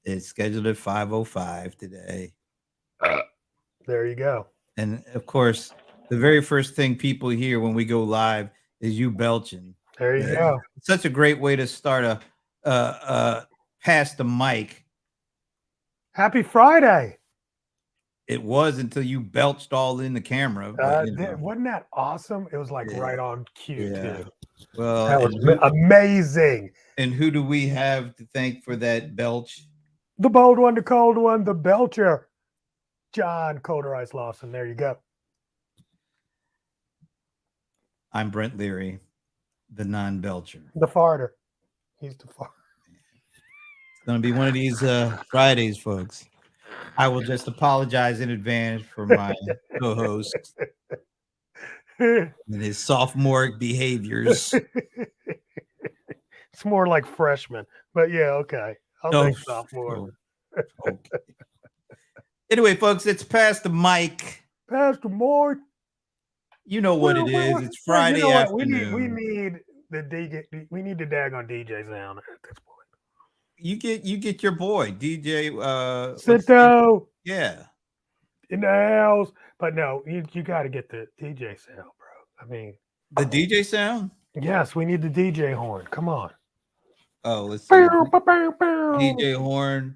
It's scheduled at 5:05 today. There you go. And of course, the very first thing people hear when we go live is you belching. There you go. It's such a great way to start a pass the mic. Happy Friday. It was until you belched all in the camera. But, Wasn't that awesome? It was like right on cue, too. Well, that was amazing. And who do we have to thank for that belch? The bold one, the cold one, the belcher. John Colderice Lawson. There you go. I'm Brent Leary, the non-belcher. The farter. He's the farter. It's going to be one of these Fridays, folks. I will just apologize in advance for my co-host and his sophomore behaviors. It's more like freshman, but yeah, okay. I'll take sophomore. Okay. Anyway, folks, it's Pass the Mic. Pass the mic. You know what it is. It's Friday afternoon. We need the DJ. We need the daggone DJ sound at this point. You get your boy DJ Cito. Yeah, in the house. But no, you got to get the DJ sound, bro. I mean, the DJ sound. Yes, we need the DJ horn. Come on. Oh, let's see. DJ horn.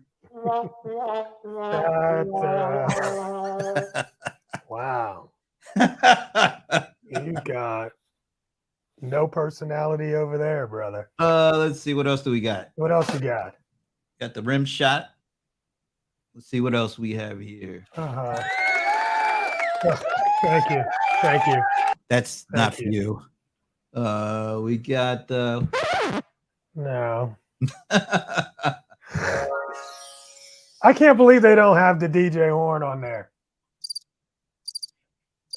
Wow. You got no personality over there, brother. Let's see. What else do we got? What else you got? Got the rim shot. Let's see what else we have here. Oh, thank you. Thank you. That's not for you. We got no. I can't believe they don't have the DJ horn on there.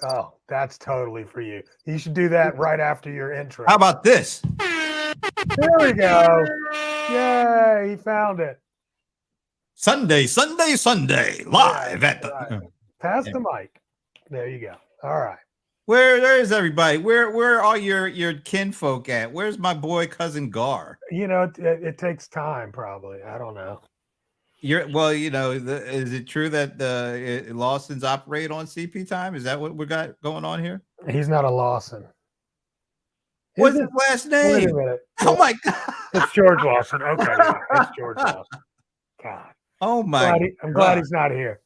Oh, that's totally for you. You should do that right after your intro. How about this? There we go. Yay, he found it. Sunday, live at the Pass the mic. There you go. All right. Where is everybody? Where are all your kinfolk at? Where's my boy cousin Gar? You know, it takes time, probably. I don't know. Is it true that Lawson's operate on CP time? Is that what we got going on here? He's not a Lawson. What's his last name? Wait a minute. Oh my God! It's George Lawson. Okay, yeah, it's George Lawson. God. Oh my! I'm glad he's not here.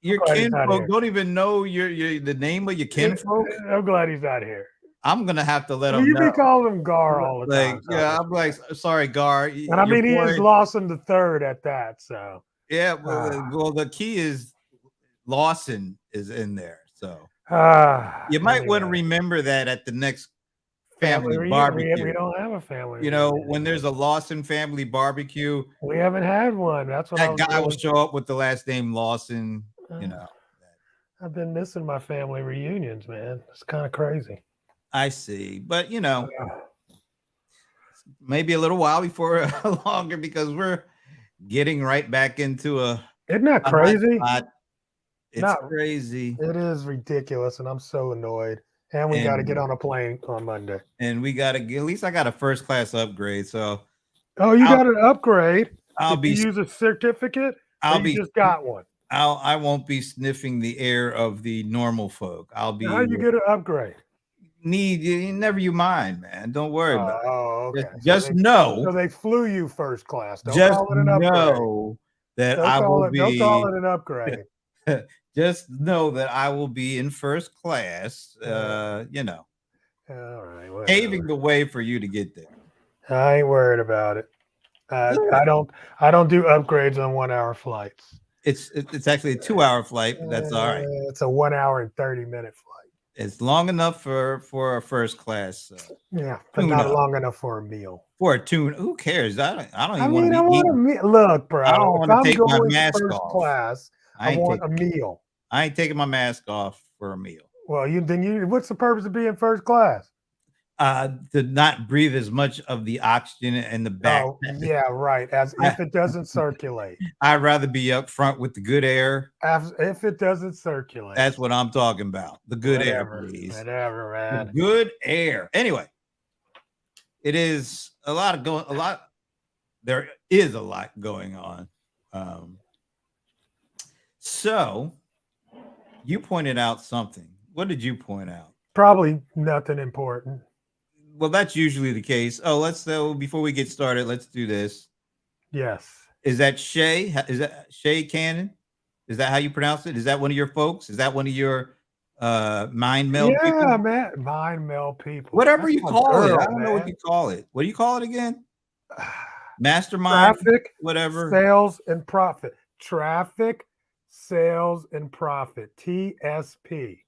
Your kinfolk don't even know the name of your kinfolk. I'm glad he's not here. I'm gonna have to let him know. You be calling him Gar all the time. Yeah, I'm like, sorry, Gar. And I mean, he is Lawson the third at that. So yeah, well, the key is Lawson is in there. So you might want to remember that at the next family barbecue. We don't have a family. When there's a Lawson family barbecue, we haven't had one. That's what that guy will show up with the last name Lawson. I've been missing my family reunions, man. It's kind of crazy. I see, but maybe a little while before longer because we're getting right back into Isn't that crazy? It's crazy. It is ridiculous, and I'm so annoyed. And we got to get on a plane on Monday. And we got to at least I got a first class upgrade. So, you got an upgrade? Did you use a certificate? You just got one. I won't be sniffing the air of the normal folk. I'll be. How you get an upgrade? Never you mind, man. Don't worry about it. Oh, okay. Just know. So they flew you first class. Don't just call it an upgrade. Know that I will be. Don't call it an upgrade. Just know that I will be in first class. All right. Paving the way for you to get there. I ain't worried about it. I don't do upgrades on 1 hour flights. It's actually a 2 hour flight, but that's all right. It's a 1 hour and 30-minute flight. It's long enough for a first class. Yeah, but not long enough for a meal. For a tune, who cares? I don't even want to eat. Look, bro. I don't want to take my mask off. Class, I want a meal. I ain't taking my mask off for a meal. Well, what's the purpose of being first class? To not breathe as much of the oxygen in the back. Oh, yeah, right. As if it doesn't circulate. I'd rather be up front with the good air. If it doesn't circulate. That's what I'm talking about. The good air, please. Whatever, man. The good air. Anyway, it is there is a lot going on. Um, so you pointed out something. What did you point out? Probably nothing important. Well, that's usually the case. Oh, let's before we get started, let's do this. Yes. Is that Shay? Is that Shay Cannon? Is that how you pronounce it? Is that one of your folks? Is that one of your mind meld Yeah, people? man. Mind meld people. Whatever That's you my call it. girl, I don't know what man. you call it. What do you call it again? Mastermind, Traffic, whatever. sales, and profit. Traffic, sales, and profit. TSP.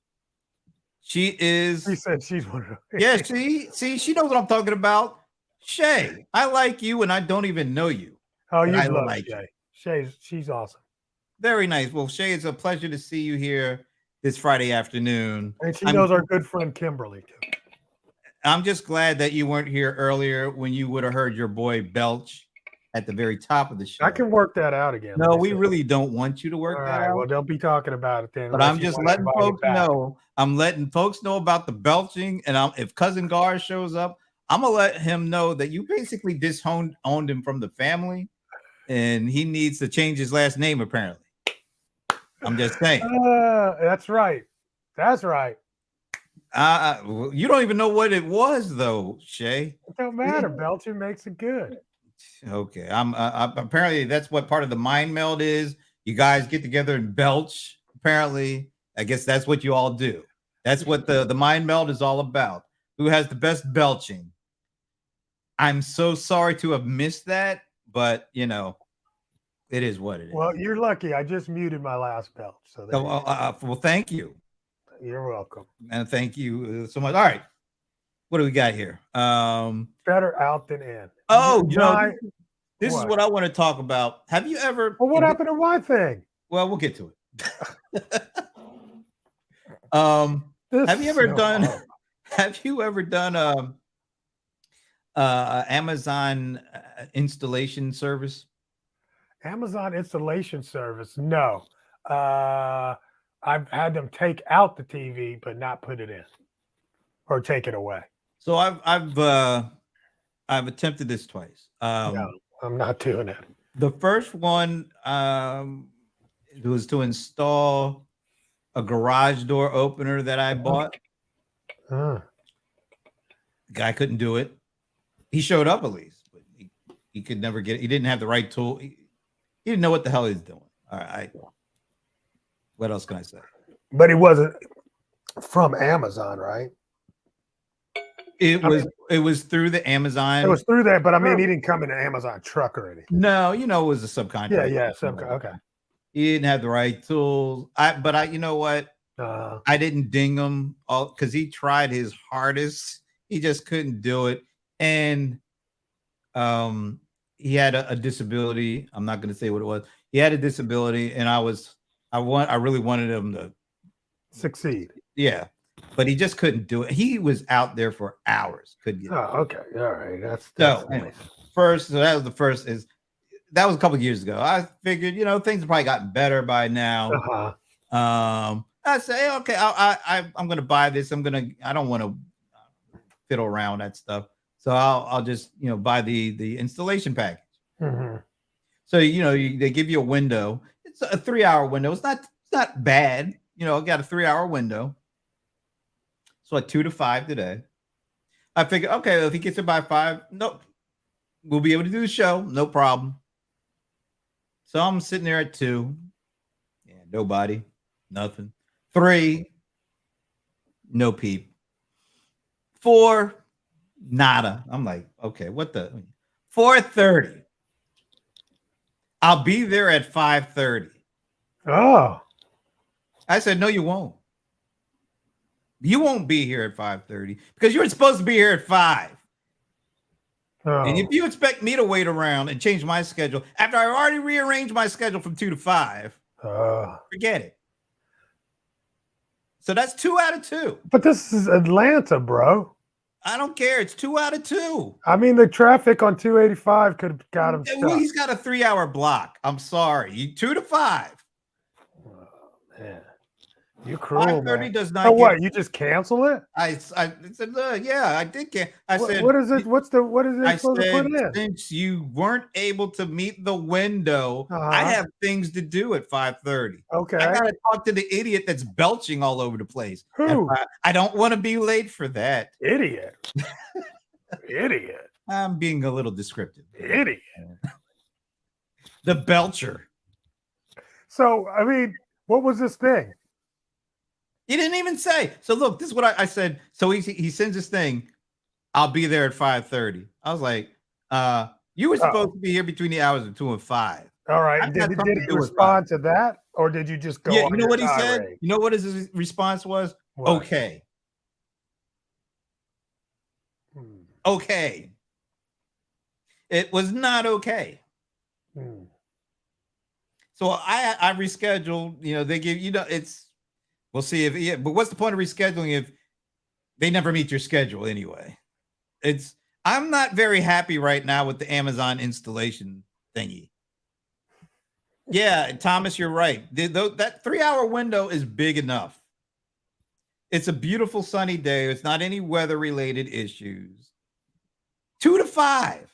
She is. She said she's one of them. Yeah, she knows what I'm talking about. Shay, I like you, and I don't even know you. Oh, but you I love like Shay. you. She's awesome. Very nice. Well, Shay, it's a pleasure to see you here this Friday afternoon. And she knows our good friend Kimberly too. I'm just glad that you weren't here earlier when you would have heard your boy belch at the very top of the show. I can work that out again. No, we really don't want you to work that out. Well, don't be talking about it then. But I'm just letting folks know. I'm letting folks know about the belching. And if Cousin Gar shows up, I'm gonna let him know that you basically disowned him from the family, and he needs to change his last name. Apparently, I'm just saying. That's right. That's right. You don't even know what it was, though, Shay. It don't matter. Belching makes it good. Okay, I'm apparently that's what part of the mind meld is. You guys get together and belch. Apparently, I guess that's what you all do. That's what the mind meld is all about. Who has the best belching? I'm so sorry to have missed that, but you know, it is what it is. Well, you're lucky. I just muted my last belch. So well, thank you. You're welcome. And thank you so much. All right, what do we got here? Better out than in. Oh, this is what I want to talk about. Have you ever? Well, what happened to my thing? Well, we'll get to it. Have you ever done? Have you ever done Amazon installation service? Amazon installation service? No. I've had them take out the TV but not put it in or take it away. So I've attempted this twice. No, I'm not doing it. The first one was to install a garage door opener that I bought. The guy couldn't do it. He showed up at least, but he could never get it. He didn't have the right tool. He didn't know what the hell he was doing. All right. What else can I say? But it wasn't from Amazon, right? It was through the Amazon. It was through that, but I mean, he didn't come in an Amazon truck or anything. No, it was a subcontractor. Yeah, okay. He didn't have the right tools. You know what? I didn't ding him because he tried his hardest. He just couldn't do it, and he had a disability. I'm not going to say what it was. He had a disability, and I really wanted him to succeed. Yeah, but he just couldn't do it. He was out there for hours. Couldn't get. Oh, okay, all right. That's anyway, first. So that was the first. That was a couple of years ago. I figured, things have probably gotten better by now. I say, okay, I'm going to buy this. I don't want to fiddle around that stuff. So I'll just, buy the installation package. Mm-hmm. So, they give you a window. It's a 3-hour window. It's not bad. I got a 3-hour window. So at 2 to 5 today. I figured, okay, if he gets it by 5, nope, we'll be able to do the show. No problem. So I'm sitting there at 2. Yeah, nobody, nothing. 3, no peep. 4, nada. I'm like, okay, what the 4:30. I'll be there at 5:30. Oh. I said, no, you won't. You won't be here at 5:30 because you were supposed to be here at 5. Oh. And if you expect me to wait around and change my schedule after I already rearranged my schedule from 2 to 5, forget it. So that's 2 out of 2. But this is Atlanta, bro. I don't care. It's 2 out of 2. I mean, the traffic on 285 could have got him stuck. Well, he's got a 3-hour block. I'm sorry. 2 to 5. Oh, man. You're cruel, 5:30 man. does So not get. what? You just cancel it? I said, yeah, I did. I said, What is it? What is I it supposed to put said, in? since you weren't able to meet the window, I Uh-huh. have things to do at 5:30. I Okay. gotta talk to the idiot that's belching all over the place. Who? I don't want to be late for that. Idiot. Idiot. I'm being a little descriptive. Idiot. The belcher. So, I mean, what was this thing? He didn't even say. So look, this is what I said. So he sends this thing. I'll be there at 5:30. I was like, you were supposed to be here between the hours of 2 and 5. All right. I've Did got something he to do with respond to that, or did you just go Yeah, on you know your what he said? tirade? You know what his response was? What? Okay. Hmm. Okay. It was not okay. Hmm. So I rescheduled, they give, we'll see but what's the point of rescheduling if they never meet your schedule anyway? I'm not very happy right now with the Amazon installation thingy. Yeah, Thomas, you're right. That 3-hour window is big enough. It's a beautiful sunny day. It's not any weather related issues. 2 to 5,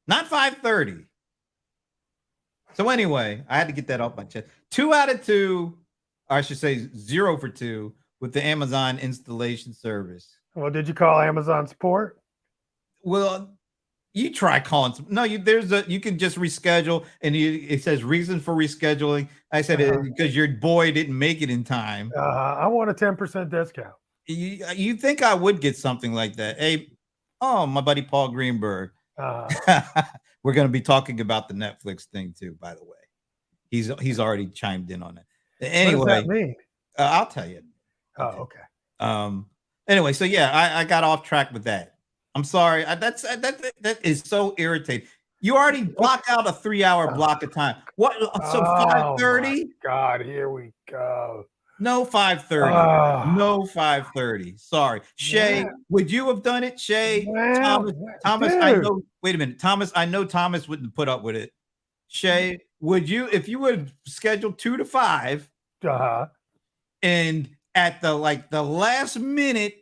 not 5:30. So anyway, I had to get that off my chest. 2 out of 2, or I should say 0 for 2 with the Amazon installation service. Well, did you call Amazon support? Well, you try calling some. No, you can just reschedule, and it says reason for rescheduling. I said because your boy didn't make it in time. I want a 10% discount. You think I would get something like that? Hey, my buddy Paul Greenberg. We're going to be talking about the Netflix thing too, by the way. He's already chimed in on it. Anyway, what does that mean? I'll tell you. Oh, okay. Anyway, so yeah, I got off track with that. I'm sorry. That is so irritating. You already blocked out a 3-hour block of time. What? So 5:30? God, here we go. No 5:30. No 5:30. Sorry, Shay. Would you have done it, Shay? Thomas. Dude. I know. Wait a minute, Thomas. I know Thomas wouldn't put up with it. Shay, would you? If you would schedule 2 to 5, and at the last minute,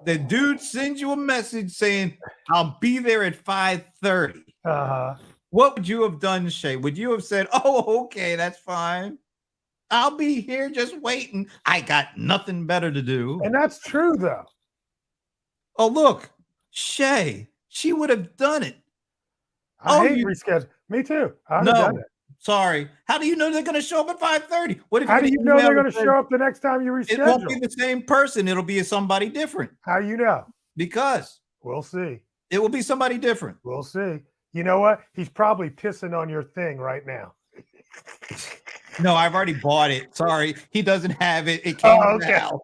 the dude sends you a message saying, "I'll be there at 5:30." What would you have done, Shay? Would you have said, "Oh, okay, that's fine. I'll be here just waiting. I got nothing better to do." And that's true, though. Oh, look, Shay, she would have done it. I hate reschedule. Me too. I've done it. Sorry. How do you know they're going to show up at 5:30? What if How do you know they're going to show up the next time you reschedule? It won't be the same person. It'll be somebody different. How you know? Because we'll see. It will be somebody different. We'll see. You know what? He's probably pissing on your thing right now. No, I've already bought it. Sorry, he doesn't have it. It came out.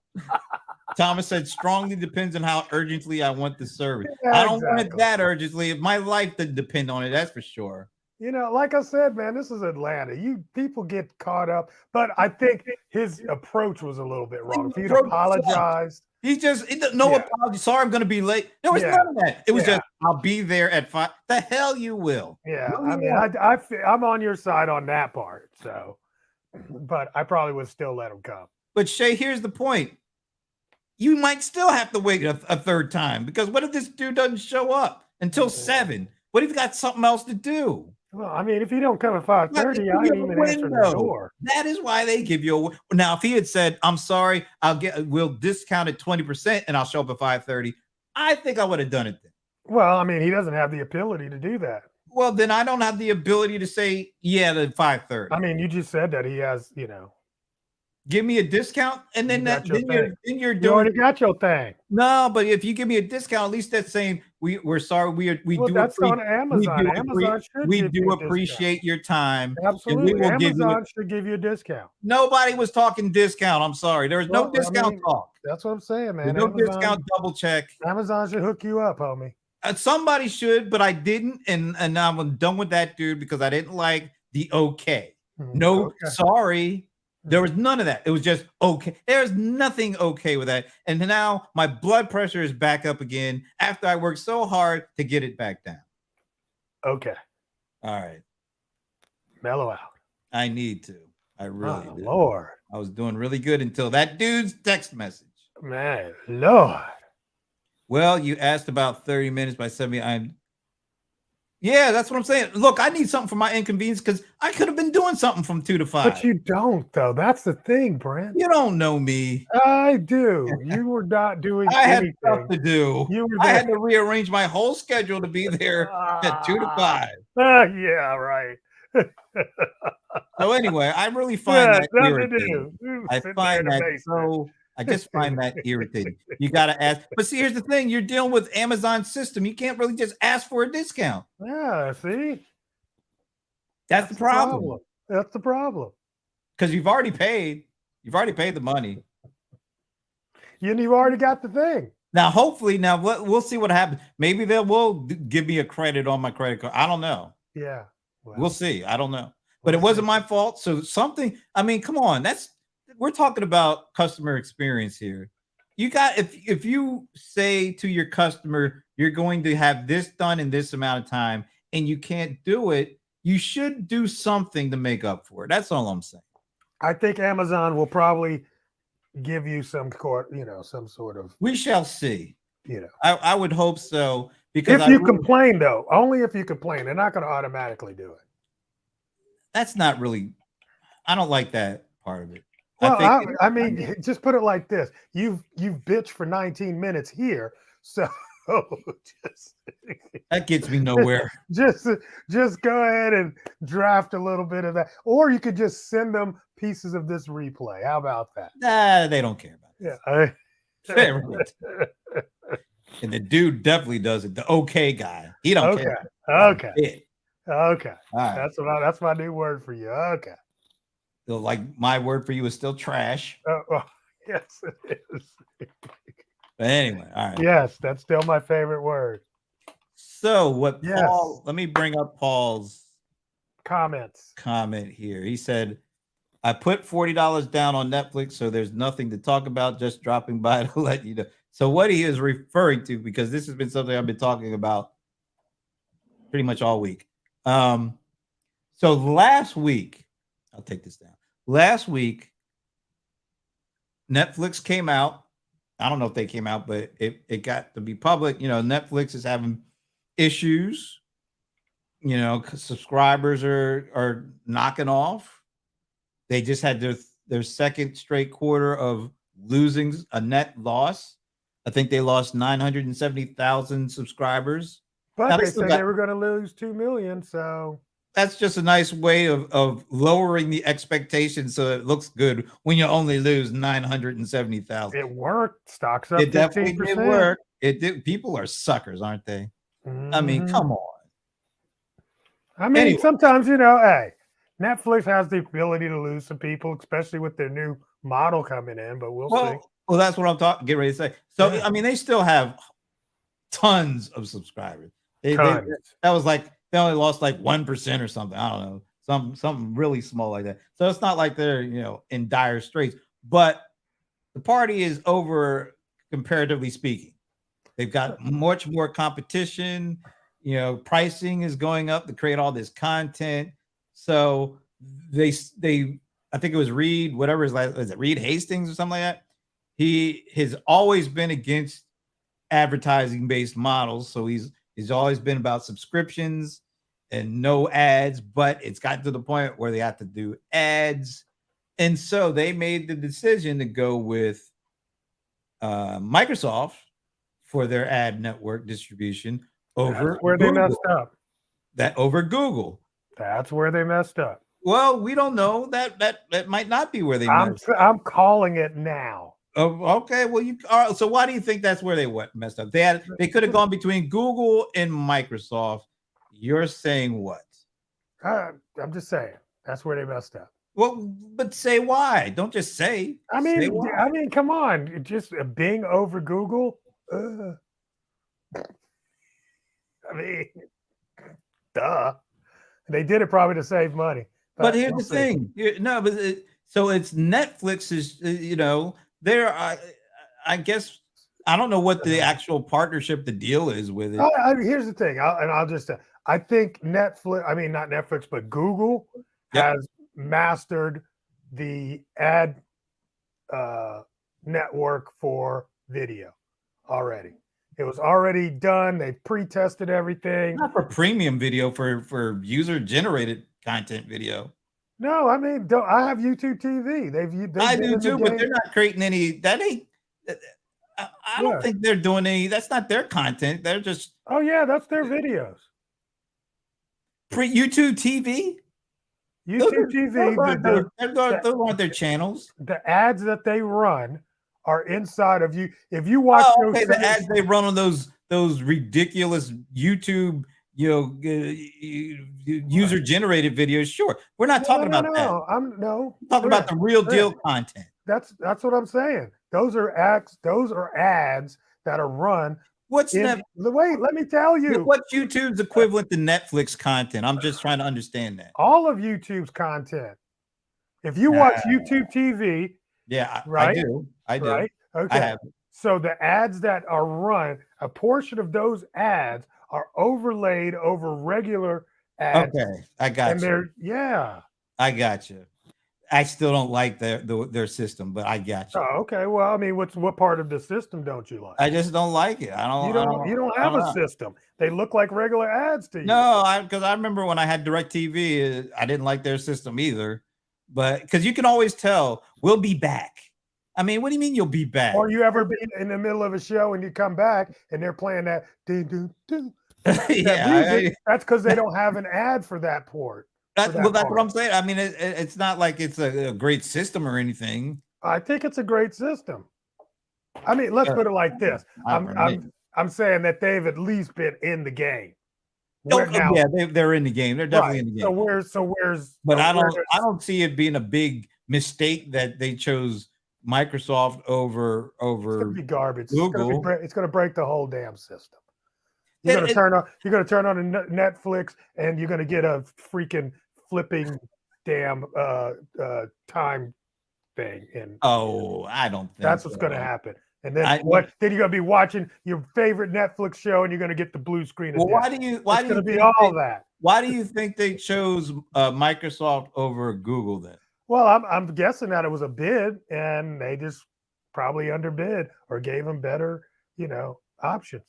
Thomas said, strongly depends on how urgently I want the service. I don't want it that urgently. My life doesn't depend on it. That's for sure. Like I said, man, this is Atlanta. People get caught up, but I think his approach was a little bit wrong. If he'd apologized. He just apology. Sorry, I'm going to be late. There was none of that. It was just, I'll be there at 5. The hell you will. Yeah, I mean, I'm on your side on that part. So, but I probably would still let him come. But Shay, here's the point. You might still have to wait a third time, because what if this dude doesn't show up until 7? What if you got something else to do? Well, I mean, if you don't come at 5:30, I ain't even answering the door. That is why they give you a. Now, if he had said, "I'm sorry, we'll discount it 20% and I'll show up at 5:30," I think I would have done it then. Well, I mean, he doesn't have the ability to do that. Well, then I don't have the ability to say, yeah, to 5:30. I mean, you just said that he has, Give me a discount, and then you're doing. You already got your thing. No, but if you give me a discount, at least that's saying we're sorry. We do. That's on Amazon. We do appreciate your time. Absolutely, Amazon should give you a discount. Nobody was talking discount. I'm sorry, there was no discount talk. That's what I'm saying, man. No discount double check. Amazon should hook you up, homie. Somebody should, but I didn't, and I'm done with that dude because I didn't like the okay. No, sorry. There was none of that. It was just okay. There's nothing okay with that. And now my blood pressure is back up again after I worked so hard to get it back down. Okay. All right. Mellow out. I need to. I really Oh, did. Lord. I was doing really good until that dude's text message. Man, Lord. Well, you asked about 30 minutes by 70. Yeah, that's what I'm saying. Look, I need something for my inconvenience because I could have been doing something from 2 to 5. But you don't, though. That's the thing, Brent. You don't know me. I do. You were not doing I had anything. stuff to do. You were I there. had to rearrange my whole schedule to be there at 2 to 5. Yeah, right. So anyway, I really find Yeah, that nothing to irritating. do. You I sitting there in find the that basement. I just find that irritating. You got to ask. But see, here's the thing: you're dealing with Amazon's system. You can't really just ask for a discount. Yeah, see? That's the problem. That's the problem. Because you've already paid. You've already paid the money. You've already got the thing. Now, hopefully, we'll see what happens. Maybe they will give me a credit on my credit card. I don't know. Yeah. We'll see. I don't know. But it wasn't my fault. So something, I mean, come on. We're talking about customer experience here. You got, if you say to your customer, you're going to have this done in this amount of time and you can't do it, you should do something to make up for it. That's all I'm saying. I think Amazon will probably give you some sort of. We shall see. I would hope so. Because if you complain, though, only if you complain, they're not going to automatically do it. That's not really, I don't like that part of it. Well, I mean, just put it like this: you've bitched for 19 minutes here, so that gets me nowhere. Just go ahead and draft a little bit of that, or you could just send them pieces of this replay. How about that? Nah, they don't care about it. Yeah, and the dude definitely does it. The okay guy, he don't care. Okay. All right. That's my new word for you. Okay. So, like, my word for you is still trash. Yes, it is. But anyway, all right. Yes, that's still my favorite word. So let me bring up Paul's comment here. He said, I put $40 down on Netflix, so there's nothing to talk about, just dropping by to let you know. So what he is referring to, because this has been something I've been talking about pretty much all week. So last week, I'll take this down. Last week, Netflix came out. I don't know if they came out, but it got to be public. Netflix is having issues. Subscribers are knocking off. They just had their second straight quarter of losing a net loss. I think they lost 970,000 subscribers. But they said they were going to lose 2 million, so that's just a nice way of lowering the expectation so it looks good when you only lose 970,000. It worked. Stocks up. It definitely did work. It did. People are suckers, aren't they? Mm-hmm. I mean, come on. I mean, sometimes, hey, Netflix has the ability to lose some people, especially with their new model coming in, but we'll see. Well, that's what I'm getting ready to say. So, yeah. I mean, they still have tons of subscribers. That was like, they only lost like 1% or something. I don't know, something really small like that. So it's not like they're, in dire straits, but the party is over, comparatively speaking. They've got much more competition. Pricing is going up to create all this content. So they I think it was Reed, whatever his last, is it Reed Hastings or something like that? He has always been against advertising-based models. So he's always been about subscriptions and no ads, but it's gotten to the point where they have to do ads. And so they made the decision to go with Microsoft for their ad network distribution over That's where Google. They messed up. Over Google. That's where they messed up. Well, we don't know. That might not be where they messed up. I'm calling it now. Oh, okay. Well, so why do you think that's where they messed up? They could have gone between Google and Microsoft. You're saying what? I'm just saying that's where they messed up. Well, but say why? Don't just say. I mean, come on. Just Bing over Google. I mean, duh. They did it probably to save money. But here's the thing. So it's Netflix's. There, I guess I don't know what the actual partnership, the deal is with it. Here's the thing, I'll just say, I think Netflix, I mean not Netflix, but Google has mastered the ad network for video already. It was already done. They pre-tested everything. Not for premium video, for user generated content video. No, I mean, I have YouTube TV. They've I been do in the too, but game. they're not creating any. That ain't. I don't Yeah. think they're doing any. That's not their content. They're just Oh yeah, that's their videos. pre YouTube TV. YouTube TV. Those aren't their channels. The ads that they run are inside of you. If you watch Oh, okay, those the ads they run on those ridiculous YouTube, user generated videos. Sure, we're not talking about that. I'm talking about the real deal content. That's what I'm saying. Those are ads. Those are ads that are run. What's wait? Let me tell you. What's YouTube's equivalent to Netflix content? I'm just trying to understand that. All of YouTube's content. If you watch YouTube TV, yeah, right? I do. Right? Okay. I have. So the ads that are run, a portion of those ads are overlaid over regular ads. Okay, I got you. I got you. I still don't like their system, but I got you. Oh, okay. Well, I mean, what part of the system don't you like? I just don't like it. You don't have a system. They look like regular ads to you. No, because I remember when I had DirecTV, I didn't like their system either. But because you can always tell, we'll be back. I mean, what do you mean you'll be back? Or you ever been in the middle of a show and you come back and they're playing that music? That's because they don't have an ad for that port. That's what I'm saying. I mean, it's not like it's a great system or anything. I think it's a great system. I mean, let's put it like this. I'm saying that they've at least been in the game. Yeah, they're in the game. They're definitely in the game. So where's? But I don't see it being a big mistake that they chose Microsoft over it's gonna be garbage. Google. It's gonna break the whole damn system. You're gonna turn on a Netflix and you're gonna get a freaking flipping damn time thing. And I don't think that's what's gonna happen. And then then you're gonna be watching your favorite Netflix show and you're gonna get the blue screen. Well, why do you that? Why do you think they chose Microsoft over Google then? Well, I'm guessing that it was a bid and they just probably underbid or gave them better, options.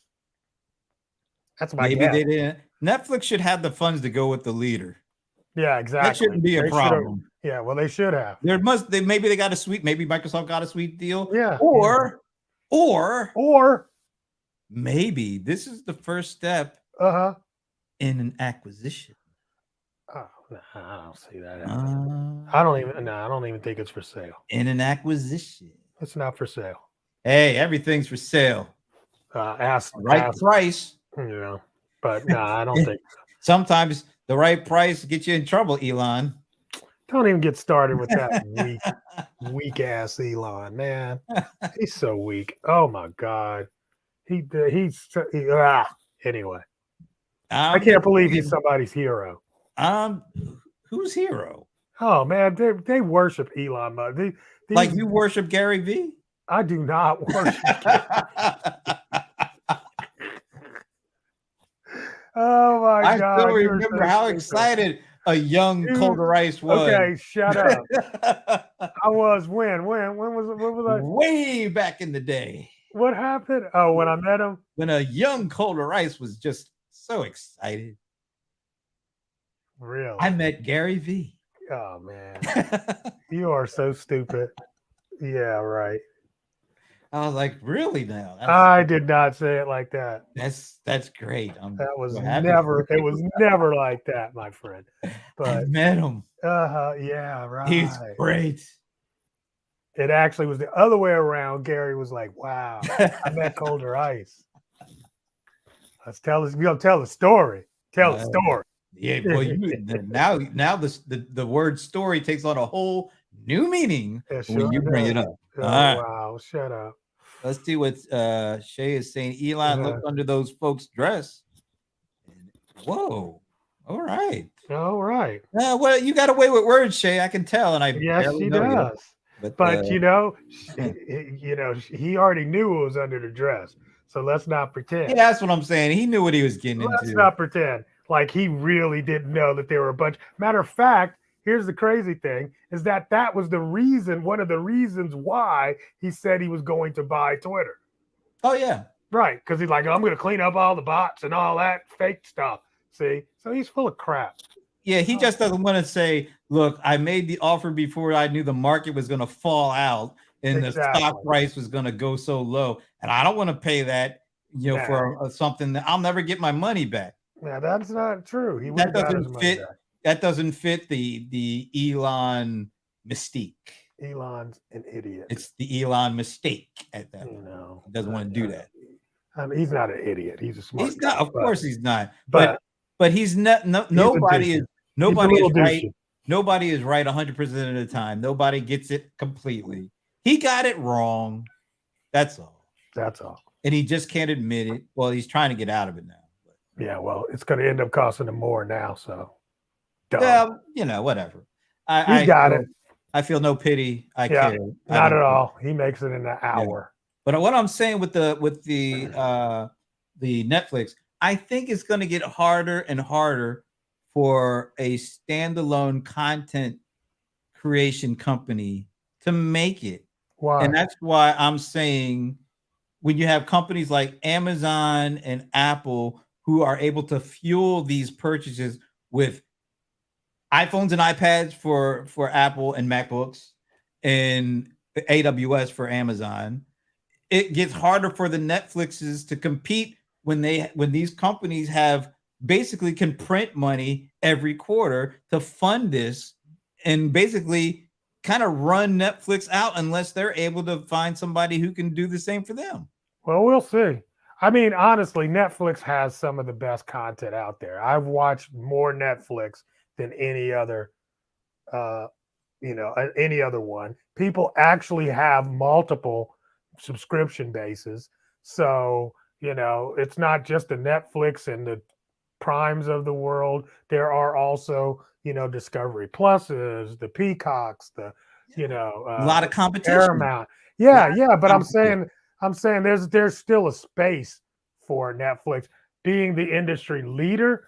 That's my guess. They didn't. Netflix should have the funds to go with the leader. Yeah, exactly. That shouldn't be a problem. Yeah, well, they should have. Maybe they got a sweet. Maybe Microsoft got a sweet deal. Yeah. Or maybe this is the first step. In an acquisition. Oh, no, I don't see that. I don't even think it's for sale. In an acquisition. It's not for sale. Hey, everything's for sale. Price. But no, I don't think so. Sometimes the right price gets you in trouble, Elon. Don't even get started with that weak ass Elon, man. He's so weak. Oh my God. Anyway. I can't believe he's somebody's hero. Who's hero? Oh man, they worship Elon Musk. Like you worship Gary Vee? I do not worship Gary. Oh my God! I still remember how excited a young Colder Rice was. Okay, shut up. I was when was I? Way back in the day. What happened? Oh, when I met him. When a young Colder Rice was just so excited. Really? I met Gary Vee. Oh man, you are so stupid. Yeah, right. I was like, really now? I did not say it like that. That's great. That was never. It was never like that, my friend. But I met him. Yeah, right. He's great. It actually was the other way around. Gary was like, "Wow, I met Colder Ice." Let's tell us. We're gonna tell the story. Tell the story. Yeah, well, now the word story takes on a whole new meaning when you bring it up. Oh, wow, shut up. Let's see what Shay is saying. Elon looked under those folks' dress. Whoa. All right. Well, you got away with words, Shay. I can tell, and yes, he does. But he already knew it was under the dress. So let's not pretend. Yeah, that's what I'm saying. He knew what he was getting into. Let's not pretend like he really didn't know that there were a bunch. Matter of fact, here's the crazy thing is that was the reason, one of the reasons why he said he was going to buy Twitter. Oh yeah. Right. Because he's like, I'm going to clean up all the bots and all that fake stuff. See? So he's full of crap. Yeah, he just doesn't want to say, look, I made the offer before I knew the market was going to fall out and the stock price was going to go so low. And I don't want to pay that, for something that I'll never get my money back. Yeah, that's not true. That doesn't fit the Elon mystique. Elon's an idiot. It's the Elon mistake at that point. He doesn't want to do that. I mean, he's not an idiot. He's a smart guy. Of course he's not. But he's not. Nobody is right. Nobody is right 100% of the time. Nobody gets it completely. He got it wrong. That's all. That's all. And he just can't admit it. Well, he's trying to get out of it now. But. Yeah, well, it's going to end up costing him more now. So, well, whatever. He got it. I feel no pity. I care. Not at all. He makes it in an hour. Yeah. But what I'm saying with the Netflix, I think it's going to get harder and harder for a standalone content creation company to make it. Why? And that's why I'm saying when you have companies like Amazon and Apple who are able to fuel these purchases with iPhones and iPads for Apple and MacBooks and AWS for Amazon, it gets harder for the Netflixes to compete when these companies have basically can print money every quarter to fund this and basically kind of run Netflix out unless they're able to find somebody who can do the same for them. Well, we'll see. I mean, honestly, Netflix has some of the best content out there. I've watched more Netflix than any other, any other one. People actually have multiple subscription bases. So, it's not just the Netflix and the Primes of the world. There are also, Discovery Pluses, the Peacocks, a lot of competition. Paramount. Yeah. But I'm saying there's still a space for Netflix being the industry leader.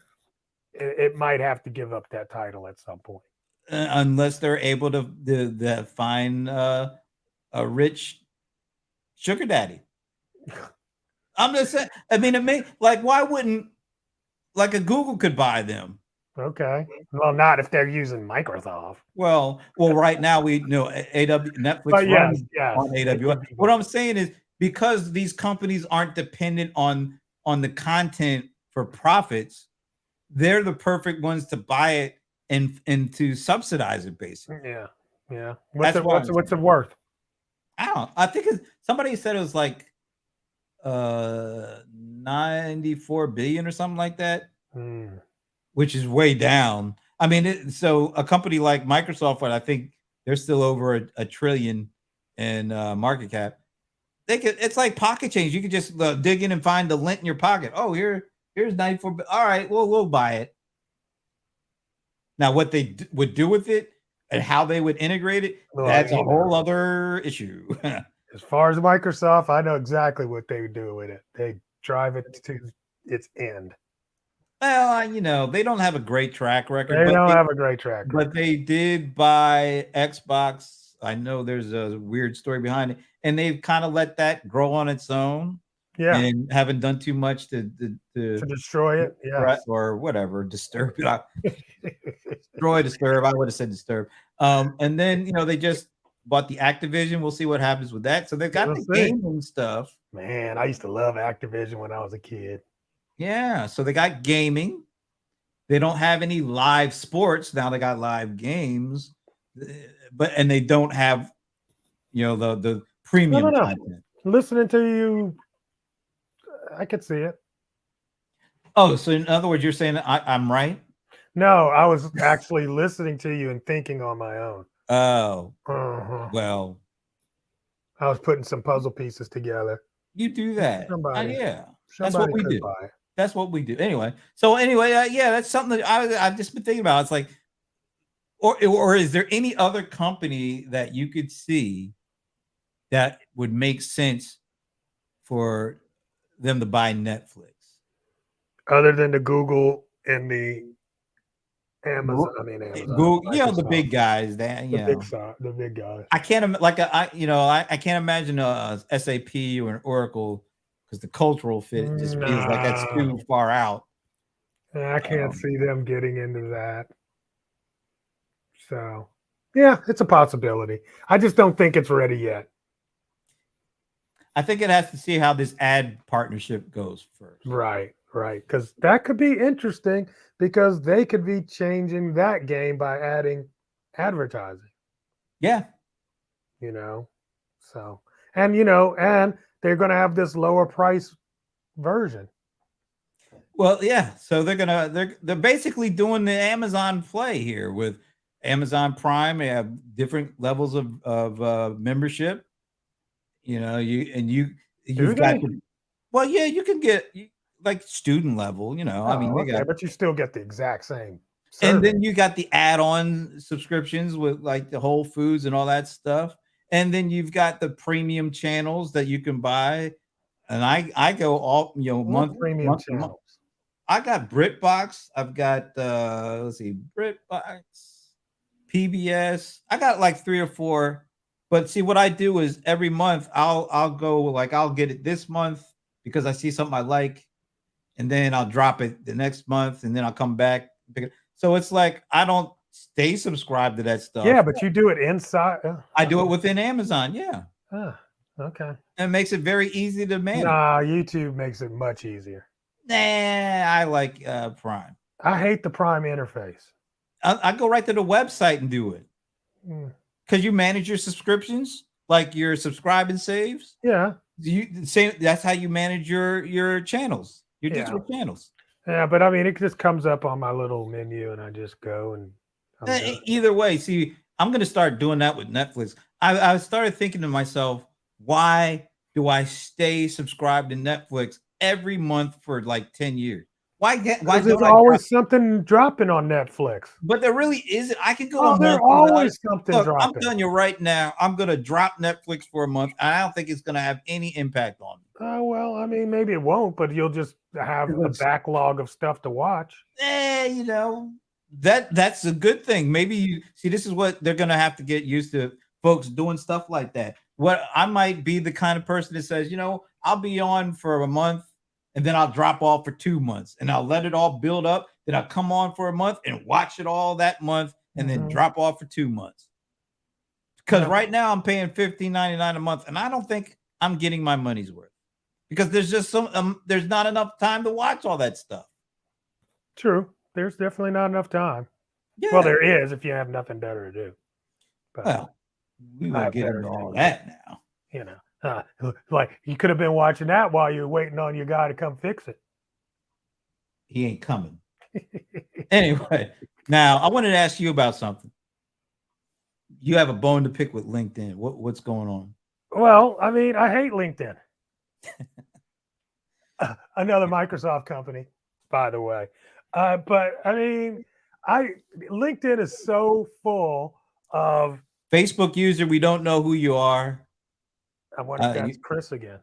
It might have to give up that title at some point, unless they're able to find a rich sugar daddy. I'm just saying. I mean, it may why wouldn't a Google could buy them? Okay, well, not if they're using Microsoft. Well, right now we know Netflix runs on AWS. What I'm saying is because these companies aren't dependent on the content for profits, they're the perfect ones to buy it and to subsidize it, basically. Yeah. What's it worth? I don't know. I think somebody said it was like 94 billion or something like that, which is way down. I mean, so a company like Microsoft, I think they're still over a trillion in market cap. It's like pocket change. You could just dig in and find the lint in your pocket. Oh, here's 94. All right, we'll buy it. Now, what they would do with it and how they would integrate it, that's a whole other issue. As far as Microsoft, I know exactly what they would do with it. They drive it to its end. Well, they don't have a great track record. They don't have a great track record. But they did buy Xbox. I know there's a weird story behind it. And they've kind of let that grow on its own. Yeah. And haven't done too much to destroy it. Yeah. Or whatever, disturb it. Disturb. I would have said disturb. And then, they just bought the Activision. We'll see what happens with that. So they've got the gaming stuff. Man, I used to love Activision when I was a kid. Yeah. So they got gaming. They don't have any live sports. Now they got live games. And they don't have, the premium content. Listening to you, I could see it. Oh, so in other words, you're saying that I'm right? No, I was actually listening to you and thinking on my own. Oh, well, I was putting some puzzle pieces together. You do that. Yeah. That's what we do. That's what we do. Anyway, that's something that I've just been thinking about. It's like, or is there any other company that you could see that would make sense for them to buy Netflix? Other than the Google and the Amazon. I mean Amazon. Google, the Microsoft, big guys. That the big guys. I can't I can't imagine a SAP or an Oracle because the cultural fit just feels like that's Nah, too far out. I can't Um, see them getting into that. So, yeah, it's a possibility. I just don't think it's ready yet. I think it has to see how this ad partnership goes first. Right. Because that could be interesting because they could be changing that game by adding advertising, Yeah. So, and, and they're going to have this lower price version. Well, yeah. So they're basically doing the Amazon play here with Amazon Prime. They have different levels of membership. You've got well, yeah, you can get like student level. I mean, they got, but you still get the exact same service. and then you got the add-on subscriptions with like the Whole Foods and all that stuff, and then you've got the premium channels that you can buy. And I go all premium channels. month. I got BritBox. I've got let's see, BritBox, PBS. I got like 3 or 4. But see, what I do is every month I'll go, like, I'll get it this month because I see something I like, and then I'll drop it the next month, and then I'll come back and pick it. So it's like I don't stay subscribed to that stuff. Yeah, but you do it inside. I do it within Amazon. Yeah. Okay. And it makes it very easy to manage. Nah, YouTube makes it much easier. Nah, I like Prime. I hate the Prime interface. I go right to the website and do it. Because you manage your subscriptions, like your subscribe and saves. Yeah. That's how you manage your channels, your digital channels. Yeah, but I mean, it just comes up on my little menu, and I just go and. Either way, see, I'm going to start doing that with Netflix. I started thinking to myself, why do I stay subscribed to Netflix every month for like 10 years? Why there's always something dropping on Netflix. But there really isn't. I can go. Oh, there's always something dropping. I'm telling you right now, I'm going to drop Netflix for a month, and I don't think it's going to have any impact on me. Oh, well, I mean, maybe it won't, but you'll just have a backlog of stuff to watch. That's a good thing. Maybe this is what they're going to have to get used to, folks doing stuff like that. What I might be the kind of person that says, I'll be on for a month, and then I'll drop off for 2 months, and I'll let it all build up. Then I'll come on for a month and watch it all that month, and then drop off for 2 months. Because right now I'm paying $15.99 a month, and I don't think I'm getting my money's worth because there's just there's not enough time to watch all that stuff. True, there's definitely not enough time. Yeah. Well, there is if you have nothing better to do. But well, we will get into all that now. Like you could have been watching that while you're waiting on your guy to come fix it. He ain't coming. Anyway, now I wanted to ask you about something. You have a bone to pick with LinkedIn. What's going on? Well, I mean, I hate LinkedIn. Another Microsoft company, by the way. But I mean, LinkedIn is so full of Facebook user. We don't know who you are. I wonder if that's Chris again.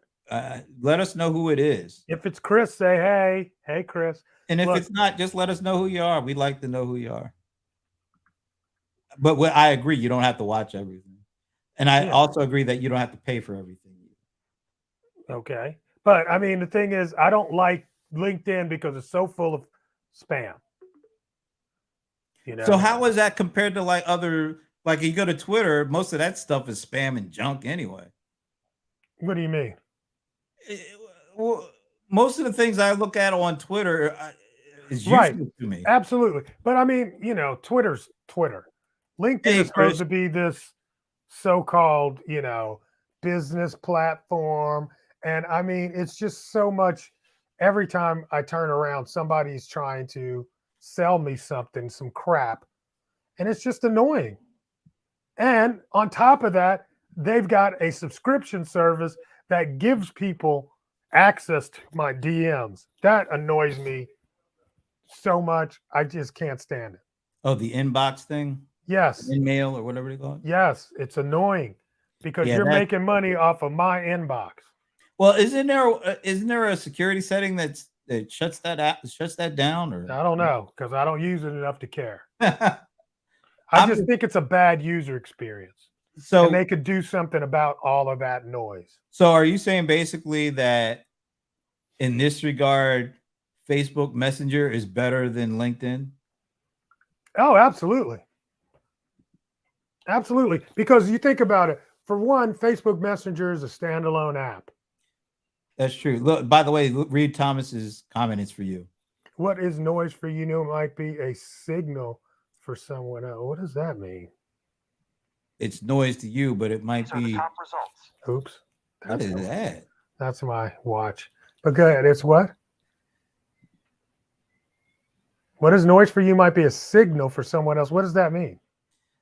Let us know who it is. If it's Chris, say, hey, Chris. And if it's not, just let us know who you are. We'd like to know who you are. But I agree, you don't have to watch everything. And I also agree that you don't have to pay for everything. Okay. But I mean, the thing is, I don't like LinkedIn because it's so full of spam. So how is that compared to like you go to Twitter, most of that stuff is spam and junk anyway. What do you mean? Well, most of the things I look at on Twitter is useless to me. Absolutely. But I mean, Twitter's Twitter. LinkedIn is supposed to be this so-called, business platform. And I mean, it's just so much. Every time I turn around, somebody's trying to sell me something, some crap. And it's just annoying. And on top of that, they've got a subscription service that gives people access to my DMs. That annoys me so much. I just can't stand it. Oh, the inbox thing? Yes. InMail or whatever they call it? Yes. It's annoying because you're making money off of my inbox. Well, isn't there a security setting that's that shuts that out, shuts that down, or I don't know because I don't use it enough to care. I'm I just think it's a bad user experience, and so they could do something about all of that noise. so are you saying basically that in this regard, Facebook Messenger is better than LinkedIn? Oh, absolutely. Absolutely. Because you think about it, for one, Facebook Messenger is a standalone app. That's true. Look, by the way, Reed Thomas's comment is for you. What is noise for you? Know might be a signal for someone else. What does that mean? It's noise to you, but it might These are the be. top results. Oops. What is that? That's my watch. But go ahead. It's what? What is noise for you might be a signal for someone else. What does that mean?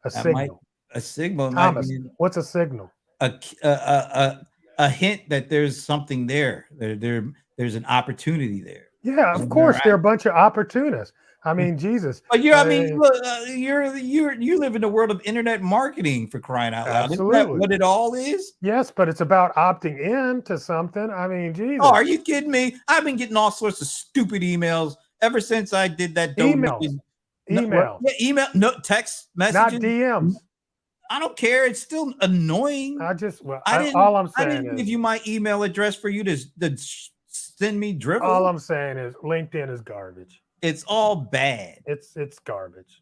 A That signal. A signal might Thomas, be what's a signal? a hint that there's something there. There's an opportunity there. Yeah, of And course. they're They're a bunch of opportunists. I mean, Jesus. But I mean, Uh, look, you live in the world of internet marketing, for crying out loud. Isn't that Absolutely. what it all is? Yes, but it's about opting in to something. I mean, Jesus. Oh, are you kidding me? I've been getting all sorts of stupid emails ever since I did that Emails. Email, email, no text not messages. DMs. I don't care. It's still annoying. I just, well, I didn't. all I'm I saying didn't is, give you my email address for you to send me drivel. all I'm saying is, LinkedIn is garbage. It's all bad. It's garbage.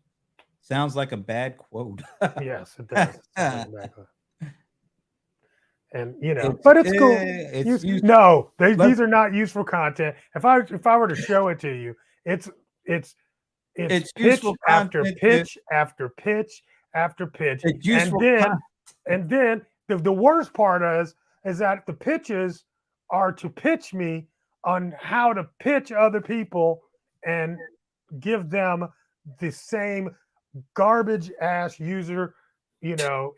Sounds like a bad quote. Yes, it does. Exactly. And you know, It's- but it's cool. it's You- used- no, let's- these are not useful content. If I were to show it to you, it's It's pitch useful after content, pitch after pitch after pitch, It's useful and then the worst part is that the pitches are to pitch me on how to pitch other people and give them the same garbage ass user,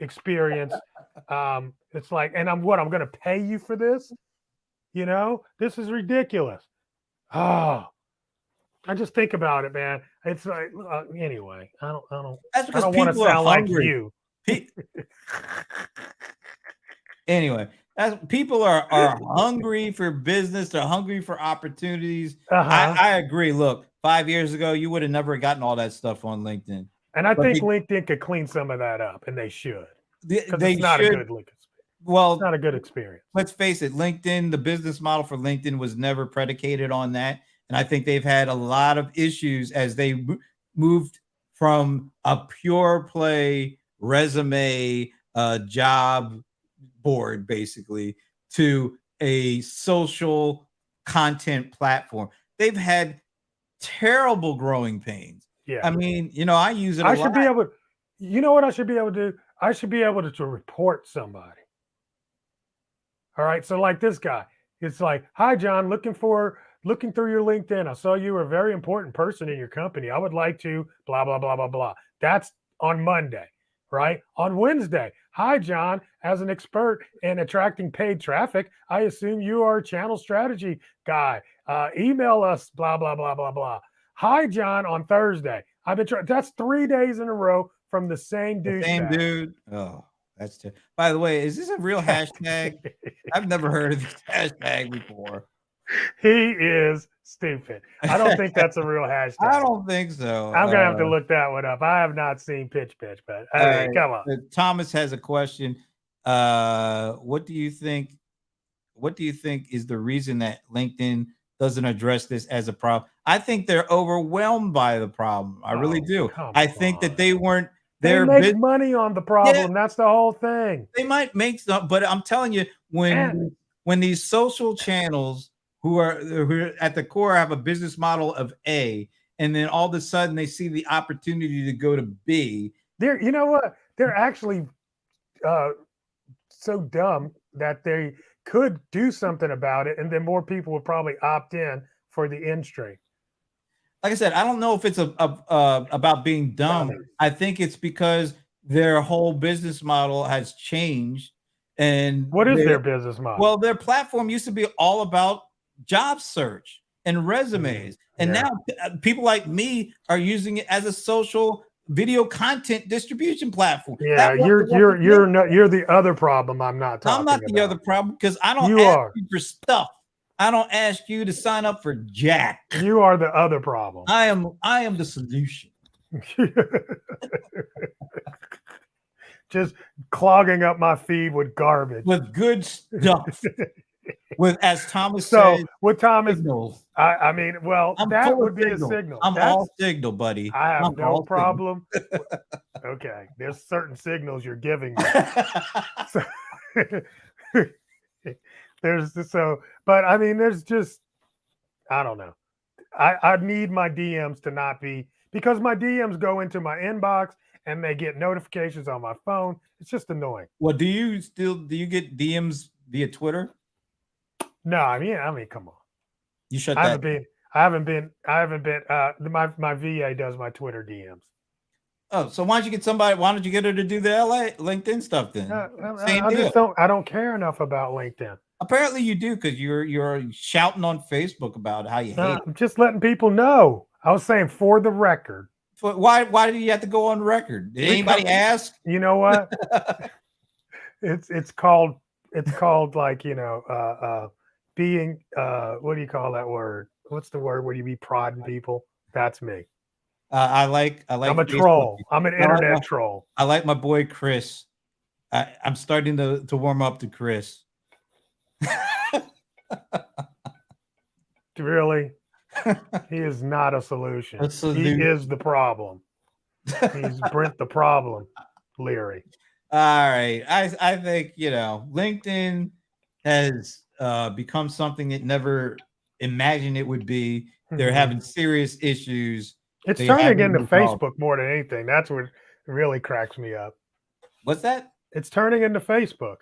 experience. It's like, and I'm going to pay you for this. This is ridiculous. Oh, I just think about it, man. It's like, anyway, I don't That's because want to people are sound like hungry. you. Anyway, people are hungry for business. They're hungry for opportunities. Uh-huh. I agree. Look, 5 years ago, you would have never gotten all that stuff on LinkedIn. And I But think LinkedIn could clean some of that up, and they should. Because They it's not should. a good link. Well, It's not a good experience. let's face it, LinkedIn, the business model for LinkedIn was never predicated on that. And I think they've had a lot of issues as they moved from a pure play resume job board, basically, to a social content platform. They've had terrible growing pains. Yeah. I mean, I use it a I lot. should be able to, you know what I should be able to do? I should be able to report somebody. All right. So like this guy, it's like, hi, John, looking through your LinkedIn. I saw you were a very important person in your company. I would like to blah, blah, blah, blah, blah. That's on Monday, right? On Wednesday, hi, John, as an expert in attracting paid traffic, I assume you are a channel strategy guy. Email us, blah, blah, blah, blah, blah. Hi, John, on Thursday. I've been that's 3 days in a row from the same dude. Same dude. Oh, that's by the way, is this a real hashtag? I've never heard of this hashtag before. He is stupid. I don't think that's a real hashtag. I don't think so. I'm gonna have to look that one up. I have not seen Pitch, but come on. Thomas has a question. What do you think is the reason that LinkedIn doesn't address this as a problem? I think they're overwhelmed by the problem. I really do. I think that they weren't. They make money on the problem. Yeah. That's the whole thing. They might make some, but I'm telling you, when these social channels who are at the core have a business model of A, and then all of a sudden they see the opportunity to go to B. You know what? They're actually so dumb that they could do something about it, and then more people would probably opt in for the end stream. Like I said, I don't know if it's about being dumb. I think it's because their whole business model has changed. And what is their business model? Well, their platform used to be all about job search and resumes, and now people like me are using it as a social video content distribution platform. Yeah, you're the other problem. I'm not talking. I'm not the about. other problem because I don't you ask are you for stuff. I don't ask you to sign up for Jack. You are the other problem. I am the solution. Just clogging up my feed with garbage. With good stuff. With, as Thomas So said, with Thomas, signal. I mean, well, I'm that full would of be signal. a signal. I'm That's, all signal, buddy. I have I'm no all problem. Okay, there's certain signals you're giving me. So, but I mean, there's just, I don't know. I need my DMs to not be, because my DMs go into my inbox and they get notifications on my phone. It's just annoying. Well, do you get DMs via Twitter? No, I mean, come on. You shut I that. haven't been. My VA does my Twitter DMs. Oh, so why don't you get somebody? Why don't you get her to do the LinkedIn stuff then? I just don't care enough about LinkedIn. Apparently you do, because you're shouting on Facebook about how you hate it. I'm just letting people know. I was saying, for the record. Why do you have to go on record? Did anybody ask? You know what? it's called like, being what do you call that word? What's the word where you be prodding people? That's me. I like. I'm a Facebook. troll. I'm an internet troll. I like my boy Chris. I'm starting to warm up to Chris. Really? He is not a solution. He is the problem. He's Brent the problem, Leary. All right. I think, LinkedIn has become something it never imagined it would be. They're having serious issues. It's turning into Facebook more than anything. That's what really cracks me up. What's that? It's turning into Facebook.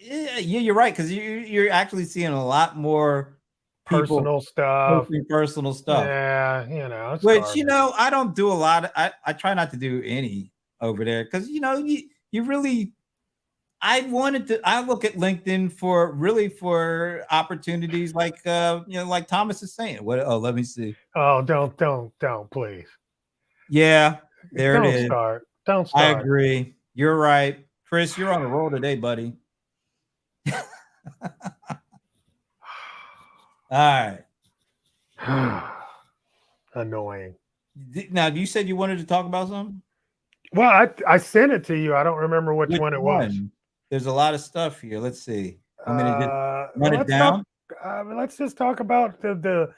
Yeah, you're right, because you're actually seeing a lot more personal stuff. Yeah, it's which garbage. I don't do a lot. I try not to do any over there, because you really. I look at LinkedIn for opportunities like like Thomas is saying. Let me see. Oh, don't please. Yeah, there it is. Don't start. I agree. You're right, Chris. You're on a roll today, buddy. All right. Annoying. Now, you said you wanted to talk about something? Well, I sent it to you. I don't remember which one it was. There's a lot of stuff here. Let's see. I'm gonna just run it down. Let's just talk about the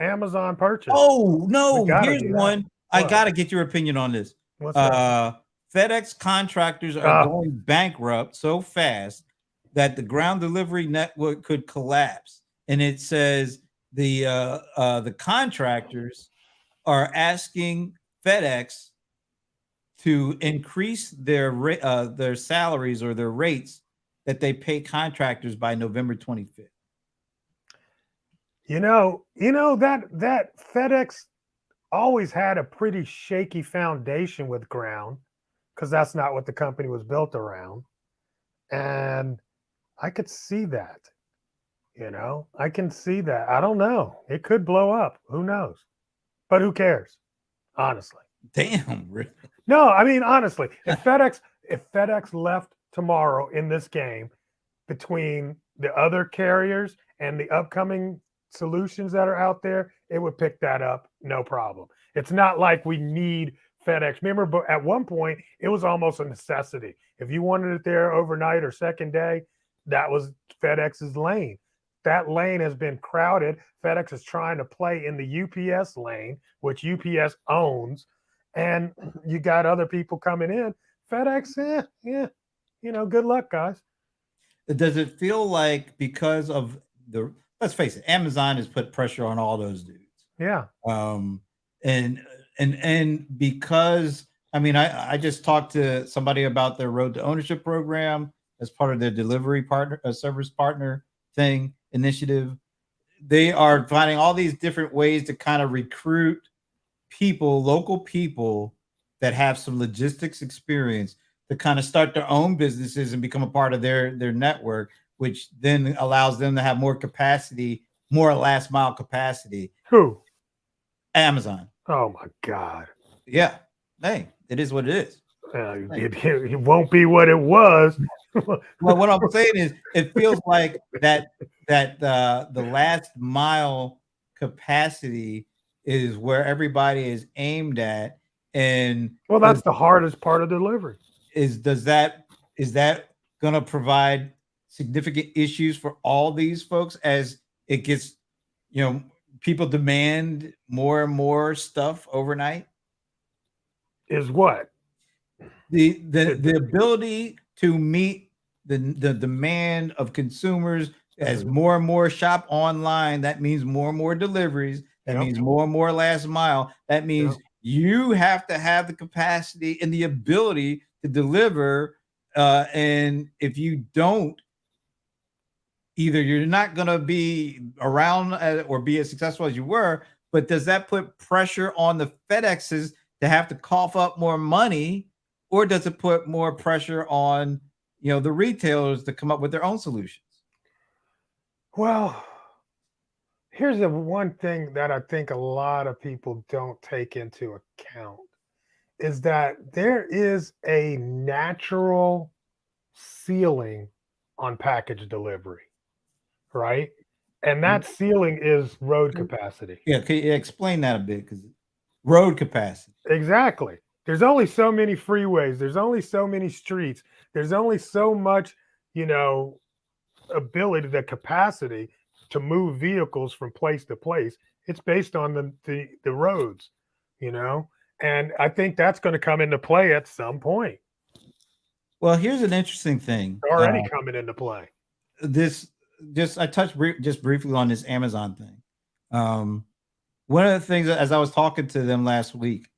Amazon purchase. Oh no! Here's one. I gotta get your opinion on this. What's that? FedEx contractors are going bankrupt so fast that the ground delivery network could collapse. And it says the contractors are asking FedEx to increase their salaries or their rates that they pay contractors by November 25th. That FedEx always had a pretty shaky foundation with ground, because that's not what the company was built around. And I could see that. I can see that. I don't know. It could blow up. Who knows? But who cares? Honestly. Damn. Really? No, I mean, honestly, if FedEx left tomorrow in this game, between the other carriers and the upcoming solutions that are out there, it would pick that up. No problem. It's not like we need FedEx. Remember, at one point, it was almost a necessity. If you wanted it there overnight or second day, that was FedEx's lane. That lane has been crowded. FedEx is trying to play in the UPS lane, which UPS owns, and you got other people coming in. FedEx, good luck, guys. Does it feel like, because of let's face it, Amazon has put pressure on all those dudes. Yeah. And because, I just talked to somebody about their Road to Ownership program as part of their delivery partner, service partner thing initiative. They are finding all these different ways to kind of recruit people, local people that have some logistics experience, to kind of start their own businesses and become a part of their network, which then allows them to have more capacity, more last mile capacity. Who? Amazon. Oh my God. Yeah. Hey, it is what it is. It won't be what it was. Well, what I'm saying is, it feels like the last mile capacity is where everybody is aimed at, and Well, that's the hardest part of delivery. is that going to provide significant issues for all these folks as it gets, people demand more and more stuff overnight? Is what? The ability to meet the demand of consumers as more and more shop online. That means more and more deliveries. That Yep. means more and more last mile. That means Yep. you have to have the capacity and the ability to deliver. And if you don't, either you're not going to be around or be as successful as you were. But does that put pressure on the FedExes to have to cough up more money, or does it put more pressure on the retailers to come up with their own solutions? Well, here's the one thing that I think a lot of people don't take into account is that there is a natural ceiling on package delivery, right? And that ceiling is road capacity. Yeah, can you explain that a bit? Because road capacity. Exactly. There's only so many freeways. There's only so many streets. There's only so much, ability, the capacity to move vehicles from place to place. It's based on the roads, and I think that's going to come into play at some point. Well, here's an interesting thing. It's already coming into play. I touched just briefly on this Amazon thing. One of the things, as I was talking to them last week,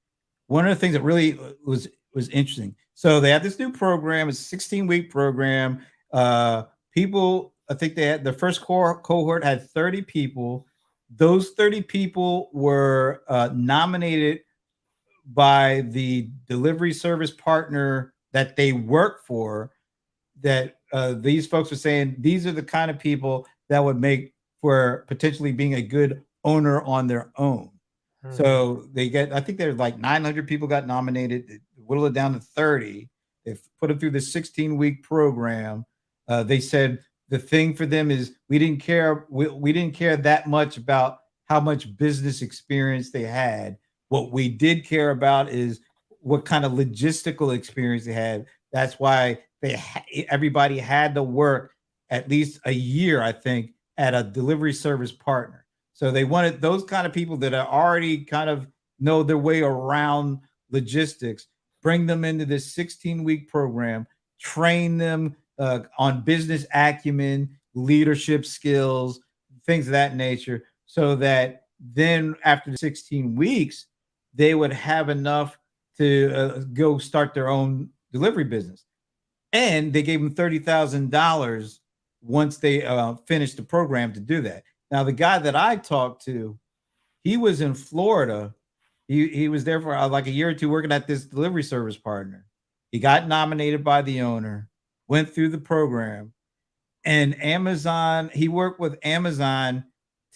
one of the things that really was interesting. So they have this new program. It's a 16-week program. People, I think they had the first cohort had 30 people. Those 30 people were nominated by the delivery service partner that they work for. That these folks are saying these are the kind of people that would make for potentially being a good owner on their own. So I think there's like 900 people got nominated. They whittled it down to 30. They've put them through the 16-week program. They said the thing for them is we didn't care that much about how much business experience they had. What we did care about is what kind of logistical experience they had. That's why everybody had to work at least a year, I think, at a delivery service partner. So they wanted those kind of people that are already kind of know their way around logistics, bring them into this 16-week program, train them on business acumen, leadership skills, things of that nature, so that then after the 16 weeks, they would have enough to go start their own delivery business. And they gave them $30,000 once they finished the program to do that. Now, the guy that I talked to, he was in Florida. He was there for like a year or two working at this delivery service partner. He got nominated by the owner, went through the program, and Amazon, he worked with Amazon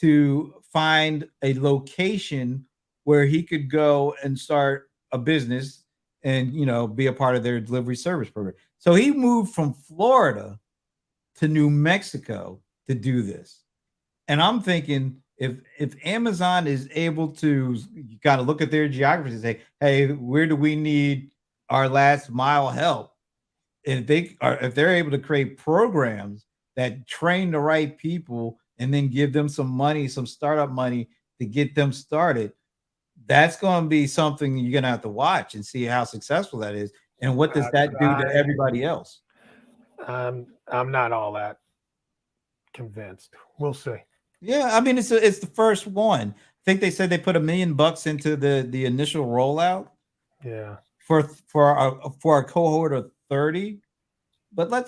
to find a location where he could go and start a business and, be a part of their delivery service program. So he moved from Florida to New Mexico to do this. And I'm thinking, if Amazon is able to, you got to look at their geography and say, hey, where do we need our last mile help? And if they're able to create programs that train the right people and then give them some money, some startup money to get them started, that's going to be something you're going to have to watch and see how successful that is. And what does that do to everybody else? I'm not all that convinced. We'll see. Yeah, I mean, it's the first one. I think they said they put $1 million into the initial rollout. Yeah. For a cohort of 30. But I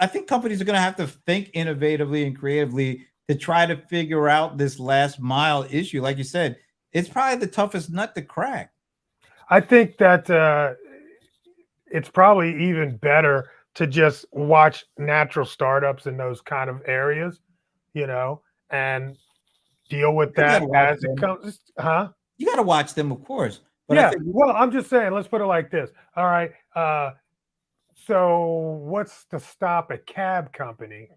think companies are going to have to think innovatively and creatively to try to figure out this last mile issue. Like you said, it's probably the toughest nut to crack. I think that it's probably even better to just watch natural startups in those kind of areas, and deal with that as it comes. Huh? You got to watch them, of course. But yeah. Well, I'm just saying, let's put it like this. All right. So what's to stop a cab company,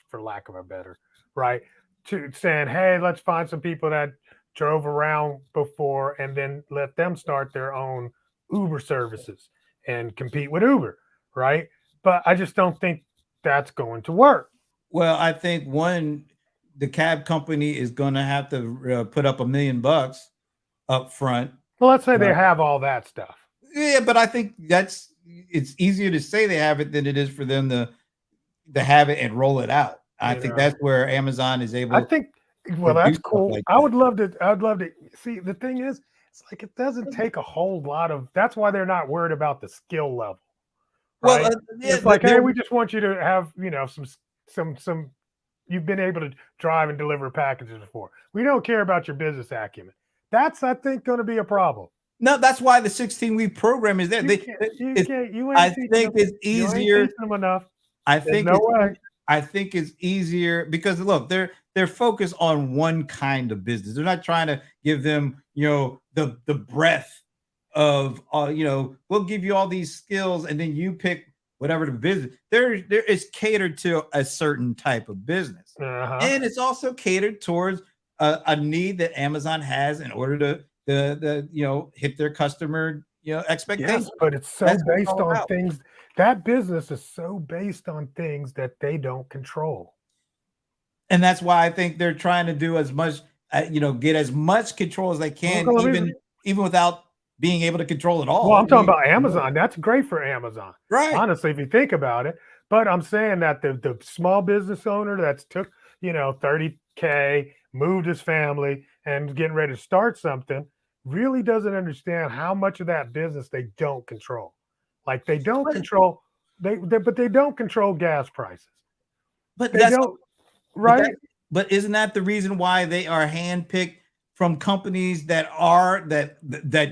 for lack of a better, right, to saying, hey, let's find some people that drove around before and then let them start their own Uber services and compete with Uber, right? But I just don't think that's going to work. Well, I think the cab company is going to have to put up $1 million up front. Well, let's say Uh, they have all that stuff. yeah, but I think it's easier to say they have it than it is for them to have it and roll it out. I You think know, that's where Amazon is I able think, to well, do that's stuff cool. like I that. would love to. I'd love to see. The thing is, it's like it doesn't take a whole lot of. That's why they're not worried about the skill level, Well, right? yeah, It's like, hey, we just want you to have, some. You've been able to drive and deliver packages before. We don't care about your business acumen. That's, I think, going to be a problem. no, that's why the 16-week program is there. You can't. You It's, can't. You I ain't teaching think them. it's You ain't easier. teaching them enough. I There's think no it's way. I think it's easier because look, they're focused on one kind of business. They're not trying to give them, the breadth of, we'll give you all these skills and then you pick whatever the business. There is catered to a certain type of business, Uh-huh. and it's also catered towards a need that Amazon has in order to hit their customer expectations. Yes, but it's so That's what it's based all on about. things. That business is so based on things that they don't control. And that's why I think they're trying to do as much, get as much control as they can, Well, let me- even without being able to control it well, all. I'm talking about Amazon. That's great for Amazon, Right. honestly, if you think about it. But I'm saying that the small business owner that's took 30K, moved his family, and getting ready to start something really doesn't understand how much of that business they don't control. Like they don't But, control but they don't control gas prices. but They that's don't, but right? that but isn't that the reason why they are handpicked from companies that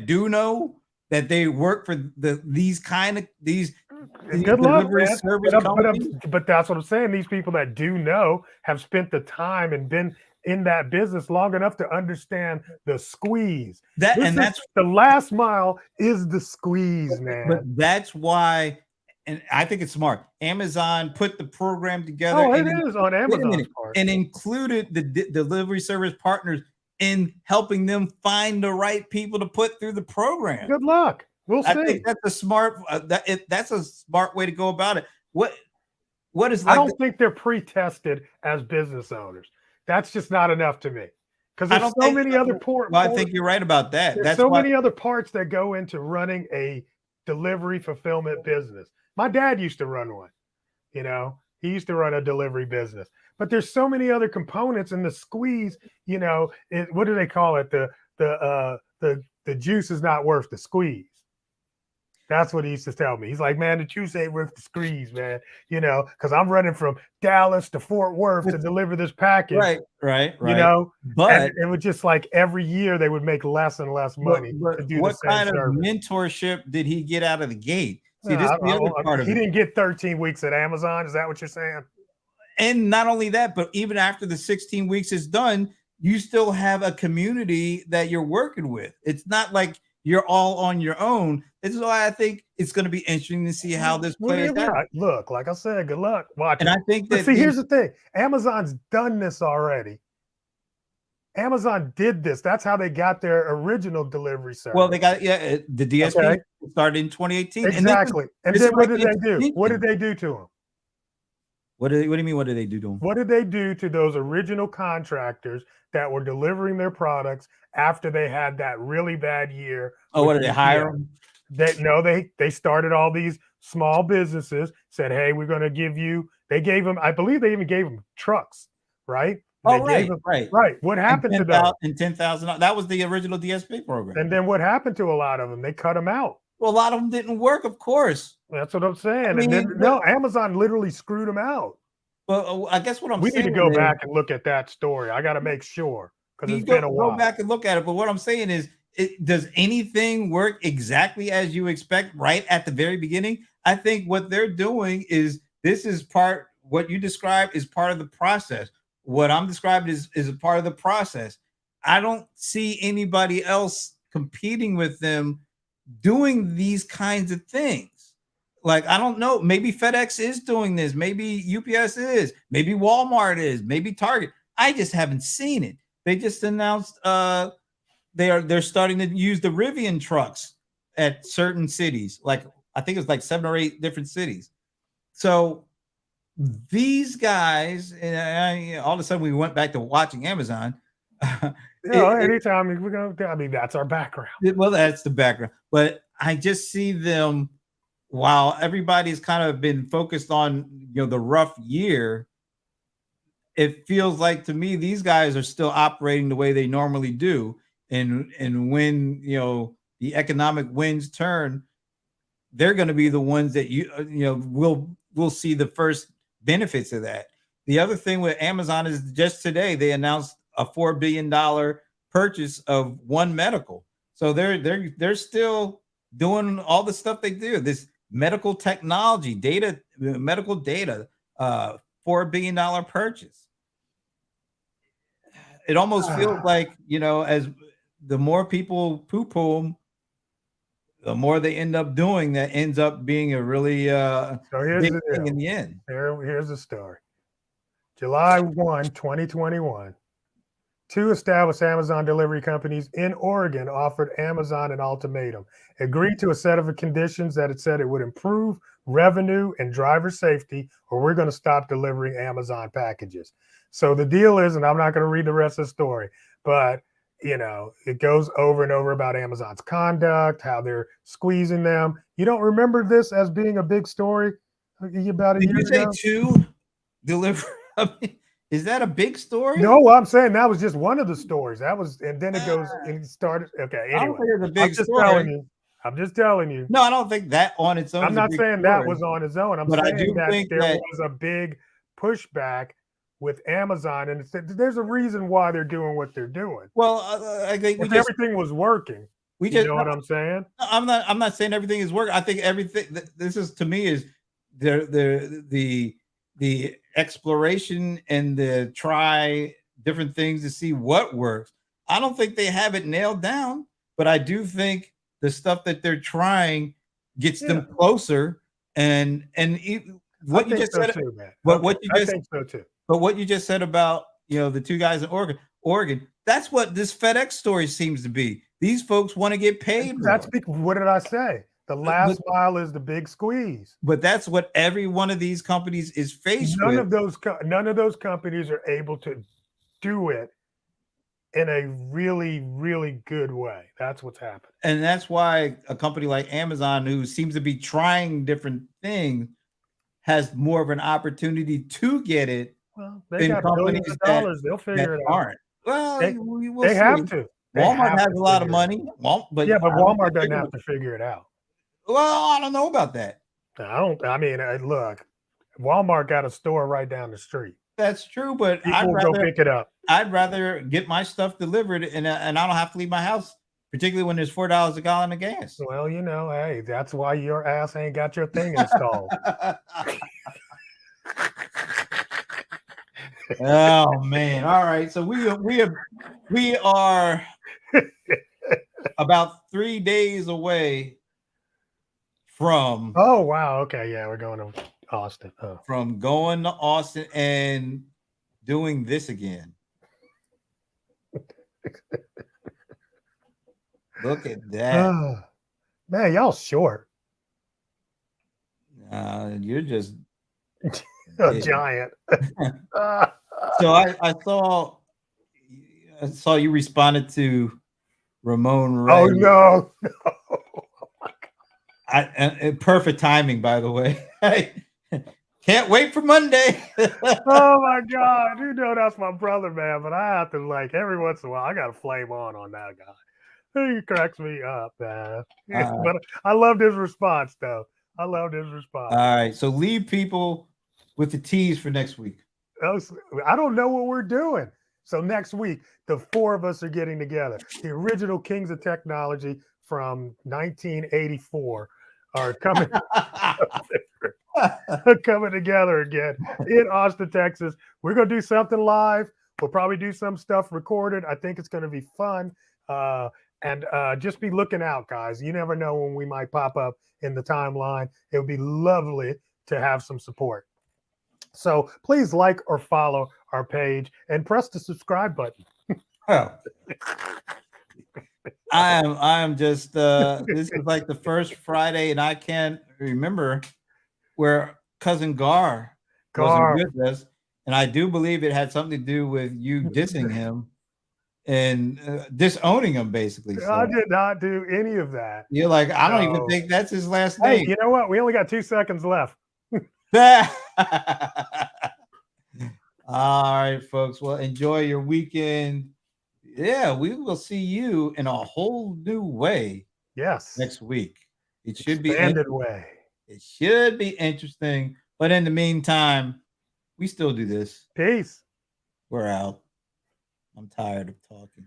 do know that they work for these Good luck, delivery man. service companies? But that's what I'm saying. These people that do know have spent the time and been in that business long enough to understand the squeeze. That This and is that's the last mile is the squeeze, but man. that's why, and I think it's smart. Amazon put the program together Oh, it and is on wait a Amazon's minute, part. and included the delivery service partners in helping them find the right people to put through the program. Good luck. We'll I see. think that's a smart that's a smart way to go about it. What is I like? don't think they're pre-tested as business owners. That's just not enough to me. Because I there's don't so think. many other port. Well, I think you're right about that. There's That's so why. many other parts that go into running a delivery fulfillment business. My dad used to run one, he used to run a delivery business. But there's so many other components in the squeeze, what do they call it? The juice is not worth the squeeze. That's what he used to tell me. He's like, man, the juice ain't worth the squeeze, man. Because I'm running from Dallas to Fort Worth to deliver this package. Right. And But it was just like every year they would make less and less money to do the what same kind of service. mentorship did he get out of the gate? See, this is the other part of He it. didn't get 13 weeks at Amazon. Is that what you're saying? And not only that, but even after the 16 weeks is done, you still have a community that you're working with. It's not like you're all on your own. This is why I think it's going to be interesting to see how this plays out. Look, like I said, good luck. Watch And it. I think But that see, here's the thing. Amazon's done this already. Amazon did this. That's how they got their original delivery service. well, they got the DSP started in 2018. Exactly. And then what did they do? What did they do to them? What do you mean? What did they do to them? What did they do to those original contractors that were delivering their products after they had that really bad year? Oh, what did they hire them? They started all these small businesses, said, hey, we're going to give you, they gave them, I believe they even gave them trucks, right? Oh, right. What happened to those? And $10,000. That was the original DSP program. And then what happened to a lot of them? They cut them out. Well, a lot of them didn't work, of course. That's what I'm saying. I mean, and then Amazon literally screwed them out. Well, I guess what I'm we saying need to go back and look at that story. I got to make sure because it's been a while. Go back and look at it. But what I'm saying is, does anything work exactly as you expect right at the very beginning? I think what they're doing is what you described is part of the process. What I'm describing is a part of the process. I don't see anybody else competing with them doing these kinds of things. Like, I don't know. Maybe FedEx is doing this. Maybe UPS is. Maybe Walmart is. Maybe Target. I just haven't seen it. They just announced they're starting to use the Rivian trucks at certain cities. Like I think it's like 7 or 8 different cities. So these guys, and all of a sudden we went back to watching Amazon. Anytime we're gonna, I mean, that's our background. Well, that's the background. But I just see them, while everybody's kind of been focused on the rough year, it feels like to me these guys are still operating the way they normally do. And when the economic winds turn, they're going to be the ones that we'll see the first benefits of that. The other thing with Amazon is just today they announced a $4 billion purchase of One Medical. So they're still doing all the stuff they do. This medical technology, medical data, $4 billion purchase. It almost feels like, as the more people poo-poo them, the more they end up doing, that ends up being a really big thing in the end. Here's the story. July 1, 2021. 2 established Amazon delivery companies in Oregon offered Amazon an ultimatum. Agreed to a set of conditions that it said it would improve revenue and driver safety, or we're going to stop delivering Amazon packages. So the deal is, and I'm not going to read the rest of the story, but it goes over and over about Amazon's conduct, how they're squeezing them. You don't remember this as being a big story about a year ago? Did you say 2 deliver? Is that a big story? No, I'm saying that was just one of the stories. That was, and then it goes and it started. Okay, anyway, I don't think it's a big story. I'm just telling you. No, I don't think that on its own. I'm not saying that was on its own. I'm saying that there was a big pushback with Amazon, and there's a reason why they're doing what they're doing. Well, I think everything was working. You know what I'm saying? I'm not saying everything is working. I think everything. This is, to me, is the exploration and the try different things to see what works. I don't think they have it nailed down, but I do think the stuff that they're trying gets them closer. And what you just said, what you just said about the 2 guys in Oregon, that's what this FedEx story seems to be. These folks want to get paid. What did I say? The last mile is the big squeeze. But that's what every one of these companies is faced with. None of those companies are able to do it in a really, really good way. That's what's happening. And that's why a company like Amazon, who seems to be trying different things, has more of an opportunity to get it. Well, they got billions of dollars. They'll figure it out. Aren't. Well, they have to. Walmart has a lot of money. But Walmart doesn't have to figure it out. Well, I don't know about that. Look, Walmart got a store right down the street. That's true, but I'd rather go pick it up. I'd rather get my stuff delivered and I don't have to leave my house, particularly when there's $4 a gallon of gas. Well, hey, that's why your ass ain't got your thing installed. Oh man! All right, so we are about 3 days away from. Oh wow! Okay, yeah, we're going to Austin. Oh. From going to Austin and doing this again. Look at that, man! Y'all short. You're just a giant. So I saw you responded to Ramon Ray. Oh no! Perfect timing, by the way. Can't wait for Monday. Oh my God. That's my brother, man. But I have to, every once in a while, I got to flame on that guy. He cracks me up, man. But I loved his response, though. All right. So leave people with the tease for next week. I don't know what we're doing. So next week, the 4 of us are getting together. The original Kings of Technology from 1984 are coming together again in Austin, Texas. We're going to do something live. We'll probably do some stuff recorded. I think it's going to be fun. And just be looking out, guys. You never know when we might pop up in the timeline. It would be lovely to have some support. So please like or follow our page and press the subscribe button. Well, I am just this is like the first Friday, and I can't remember where cousin Gar wasn't with us, and I do believe it had something to do with you dissing him and disowning him, basically. So I did not do any of that. you're like, I don't even think that's his last Hey, name. you know what? We only got 2 seconds left. All right, folks. Well, enjoy your weekend. Yeah, we will see you in a whole new way. Yes. Next week. It should be expanded way. It should be interesting. But in the meantime, we still do this. Peace. We're out. I'm tired of talking.